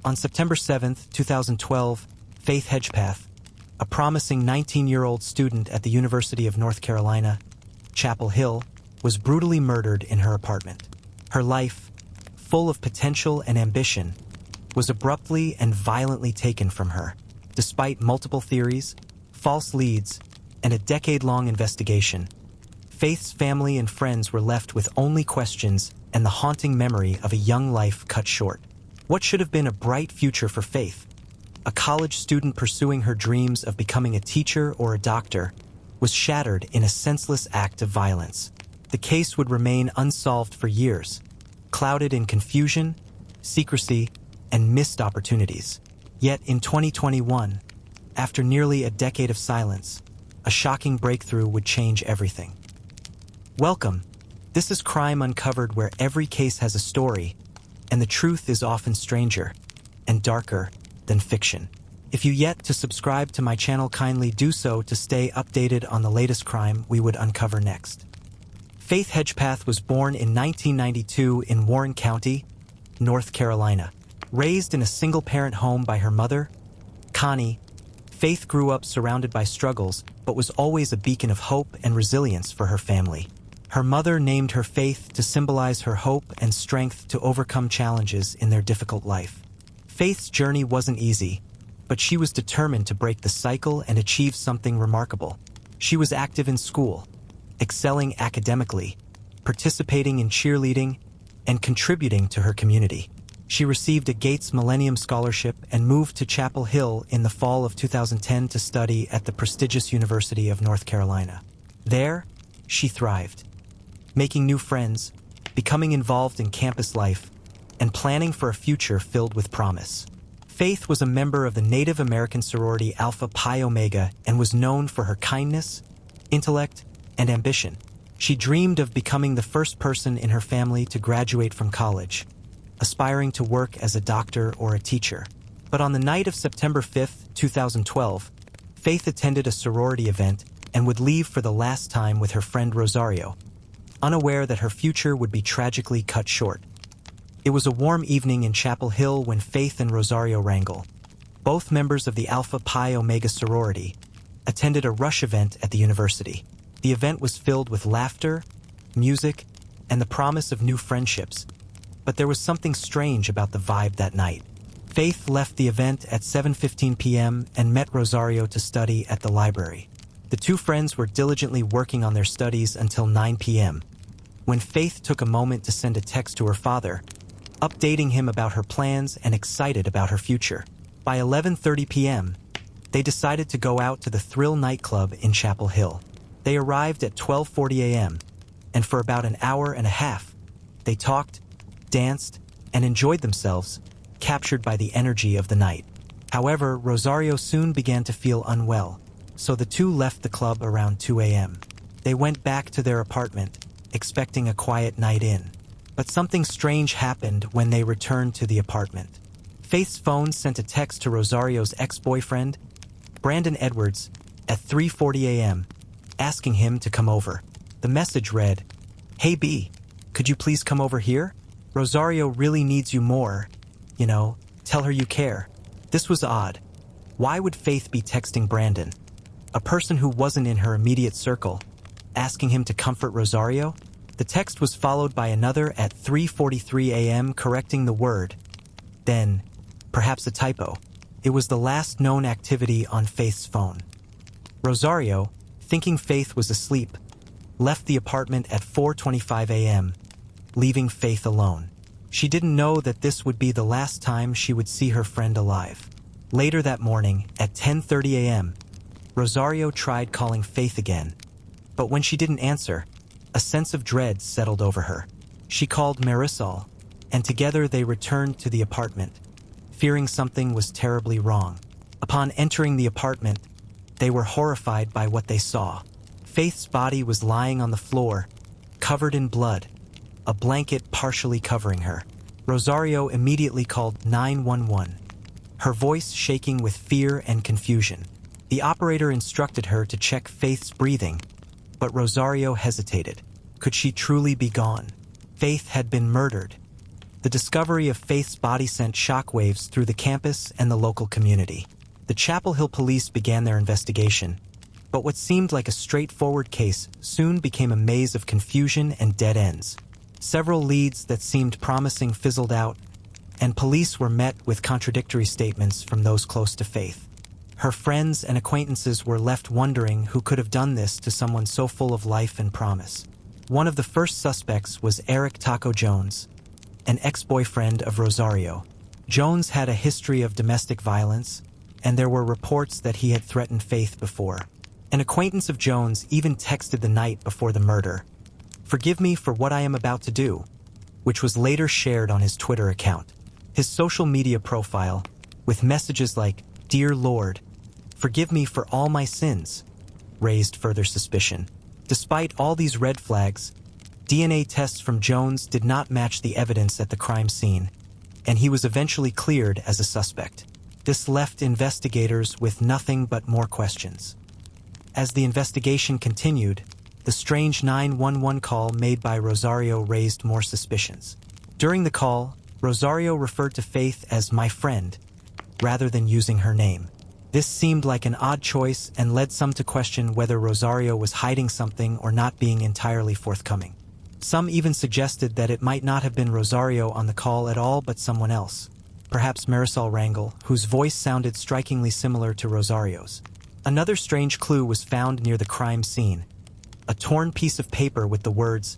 On September 7, 2012, Faith Hedgepath, a promising 19-year-old student at the University of North Carolina, Chapel Hill, was brutally murdered in her apartment. Her life, full of potential and ambition, was abruptly and violently taken from her. Despite multiple theories, false leads, and a decade-long investigation, Faith's family and friends were left with only questions and the haunting memory of a young life cut short. What should have been a bright future for Faith, a college student pursuing her dreams of becoming a teacher or a doctor, was shattered in a senseless act of violence. The case would remain unsolved for years, clouded in confusion, secrecy, and missed opportunities. Yet in 2021, after nearly a decade of silence, a shocking breakthrough would change everything. Welcome. This is Crime Uncovered, where every case has a story, and the truth is often stranger and darker than fiction. If you yet to subscribe to my channel, kindly do so to stay updated on the latest crime we would uncover next. Faith Hedgepath was born in 1992 in Warren County, North Carolina. Raised in a single-parent home by her mother, Connie, Faith grew up surrounded by struggles, but was always a beacon of hope and resilience for her family. Her mother named her Faith to symbolize her hope and strength to overcome challenges in their difficult life. Faith's journey wasn't easy, but she was determined to break the cycle and achieve something remarkable. She was active in school, excelling academically, participating in cheerleading, and contributing to her community. She received a Gates Millennium Scholarship and moved to Chapel Hill in the fall of 2010 to study at the prestigious University of North Carolina. There, she thrived, making new friends, becoming involved in campus life, and planning for a future filled with promise. Faith was a member of the Native American sorority Alpha Pi Omega and was known for her kindness, intellect, and ambition. She dreamed of becoming the first person in her family to graduate from college, aspiring to work as a doctor or a teacher. But on the night of September 5, 2012, Faith attended a sorority event and would leave for the last time with her friend Rosario, unaware that her future would be tragically cut short. It was a warm evening in Chapel Hill when Faith and Rosario Rangel, both members of the Alpha Pi Omega sorority, attended a rush event at the university. The event was filled with laughter, music, and the promise of new friendships, but there was something strange about the vibe that night. Faith left the event at 7:15 p.m. and met Rosario to study at the library. The two friends were diligently working on their studies until 9 p.m., when Faith took a moment to send a text to her father, updating him about her plans and excited about her future. By 11:30 p.m., they decided to go out to the Thrill nightclub in Chapel Hill. They arrived at 12:40 a.m., and for about an hour and a half, they talked, danced, and enjoyed themselves, captured by the energy of the night. However, Rosario soon began to feel unwell, so the two left the club around 2 a.m. They went back to their apartment, expecting a quiet night in. But something strange happened when they returned to the apartment. Faith's phone sent a text to Rosario's ex-boyfriend, Brandon Edwards, at 3:40 a.m., asking him to come over. The message read, "Hey B, could you please come over here? Rosario really needs you more. Tell her you care." This was odd. Why would Faith be texting Brandon, a person who wasn't in her immediate circle, asking him to comfort Rosario? The text was followed by another at 3:43 a.m. correcting the word. Then, perhaps a typo, it was the last known activity on Faith's phone. Rosario, thinking Faith was asleep, left the apartment at 4:25 a.m., leaving Faith alone. She didn't know that this would be the last time she would see her friend alive. Later that morning, at 10:30 a.m., Rosario tried calling Faith again, but when she didn't answer, a sense of dread settled over her. She called Marisol, and together they returned to the apartment, fearing something was terribly wrong. Upon entering the apartment, they were horrified by what they saw. Faith's body was lying on the floor, covered in blood, a blanket partially covering her. Rosario immediately called 911, her voice shaking with fear and confusion. The operator instructed her to check Faith's breathing, but Rosario hesitated. Could she truly be gone? Faith had been murdered, The discovery of Faith's body sent shockwaves through the campus and the local community. The Chapel Hill police began their investigation, but what seemed like a straightforward case soon became a maze of confusion and dead ends. Several leads that seemed promising fizzled out, and police were met with contradictory statements from those close to Faith. Her friends and acquaintances were left wondering who could have done this to someone so full of life and promise. One of the first suspects was Eric Taco Jones, an ex-boyfriend of Rosario. Jones had a history of domestic violence, and there were reports that he had threatened Faith before. An acquaintance of Jones even texted the night before the murder, "Forgive me for what I am about to do," which was later shared on his Twitter account. His social media profile, with messages like, "Dear Lord, forgive me for all my sins," raised further suspicion. Despite all these red flags, DNA tests from Jones did not match the evidence at the crime scene, and he was eventually cleared as a suspect. This left investigators with nothing but more questions. As the investigation continued, the strange 911 call made by Rosario raised more suspicions. During the call, Rosario referred to Faith as "my friend," rather than using her name. This seemed like an odd choice and led some to question whether Rosario was hiding something or not being entirely forthcoming. Some even suggested that it might not have been Rosario on the call at all but someone else, perhaps Marisol Rangel, whose voice sounded strikingly similar to Rosario's. Another strange clue was found near the crime scene, a torn piece of paper with the words,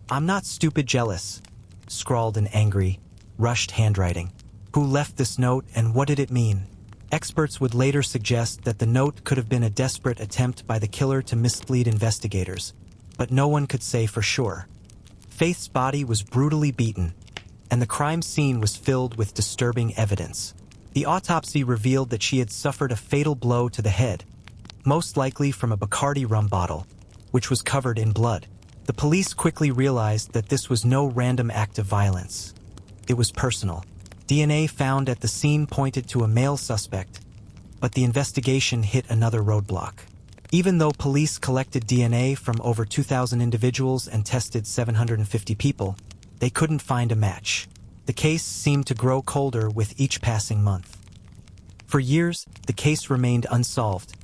"I'm not stupid jealous," scrawled in angry, rushed handwriting. Who left this note and what did it mean? Experts would later suggest that the note could have been a desperate attempt by the killer to mislead investigators, but no one could say for sure. Faith's body was brutally beaten, and the crime scene was filled with disturbing evidence. The autopsy revealed that she had suffered a fatal blow to the head, most likely from a Bacardi rum bottle, which was covered in blood. The police quickly realized that this was no random act of violence. It was personal. DNA found at the scene pointed to a male suspect, but the investigation hit another roadblock. Even though police collected DNA from over 2,000 individuals and tested 750 people, they couldn't find a match. The case seemed to grow colder with each passing month. For years, the case remained unsolved,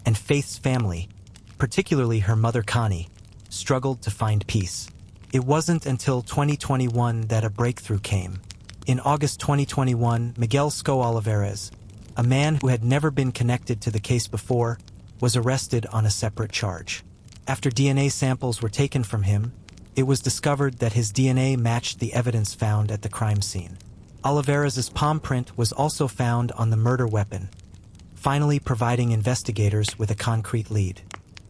and Faith's family, particularly her mother Connie, struggled to find peace. It wasn't until 2021 that a breakthrough came. In August 2021, Miguel Sco Olivares, a man who had never been connected to the case before, was arrested on a separate charge. After DNA samples were taken from him, it was discovered that his DNA matched the evidence found at the crime scene. Olivares' palm print was also found on the murder weapon, finally providing investigators with a concrete lead.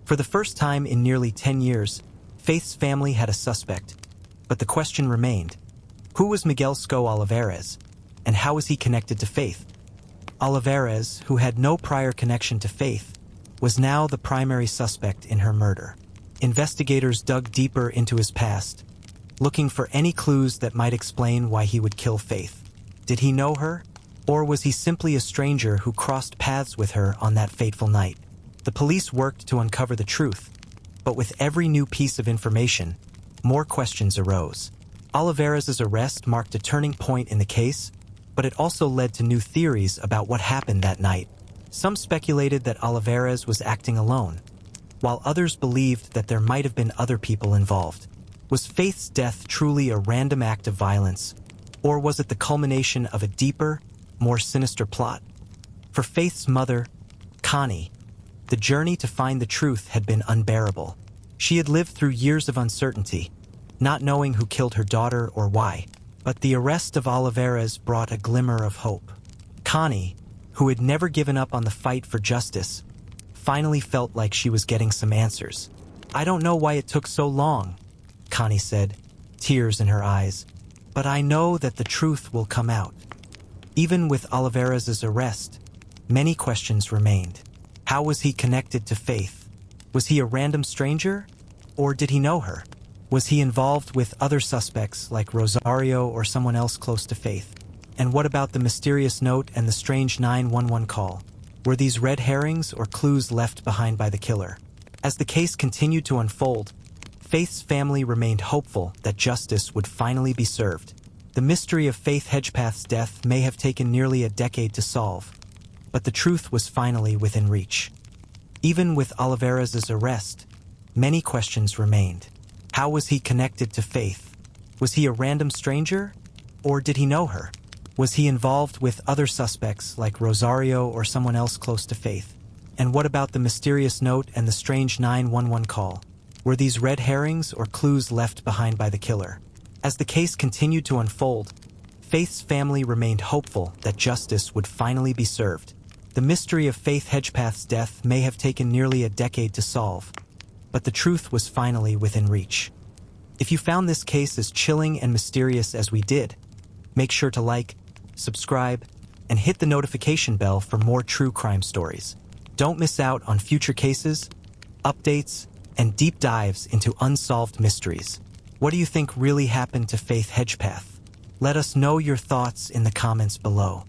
For the first time in nearly 10 years, Faith's family had a suspect, but the question remained: who was Miguel Sco Olivares, and how was he connected to Faith? Olivares, who had no prior connection to Faith, was now the primary suspect in her murder. Investigators dug deeper into his past, looking for any clues that might explain why he would kill Faith. Did he know her, or was he simply a stranger who crossed paths with her on that fateful night? The police worked to uncover the truth, but with every new piece of information, more questions arose. Olivares' arrest marked a turning point in the case, but it also led to new theories about what happened that night. Some speculated that Olivares was acting alone, while others believed that there might have been other people involved. Was Faith's death truly a random act of violence, or was it the culmination of a deeper, more sinister plot? For Faith's mother, Connie, the journey to find the truth had been unbearable. She had lived through years of uncertainty, not knowing who killed her daughter or why. But the arrest of Olivares brought a glimmer of hope. Connie, who had never given up on the fight for justice, finally felt like she was getting some answers. "I don't know why it took so long," Connie said, tears in her eyes, "but I know that the truth will come out." Even with Olivares' arrest, many questions remained. How was he connected to Faith? Was he a random stranger, or did he know her? Was he involved with other suspects like Rosario or someone else close to Faith? And what about the mysterious note and the strange 911 call? Were these red herrings or clues left behind by the killer? As the case continued to unfold, Faith's family remained hopeful that justice would finally be served. The mystery of Faith Hedgepath's death may have taken nearly a decade to solve, but the truth was finally within reach. Even with Oliveira's arrest, many questions remained. How was he connected to Faith? Was he a random stranger, or did he know her? Was he involved with other suspects like Rosario or someone else close to Faith? And what about the mysterious note and the strange 911 call? Were these red herrings or clues left behind by the killer? As the case continued to unfold, Faith's family remained hopeful that justice would finally be served. The mystery of Faith Hedgepath's death may have taken nearly a decade to solve, but the truth was finally within reach. If you found this case as chilling and mysterious as we did, make sure to like, subscribe, and hit the notification bell for more true crime stories. Don't miss out on future cases, updates, and deep dives into unsolved mysteries. What do you think really happened to Faith Hedgepath? Let us know your thoughts in the comments below.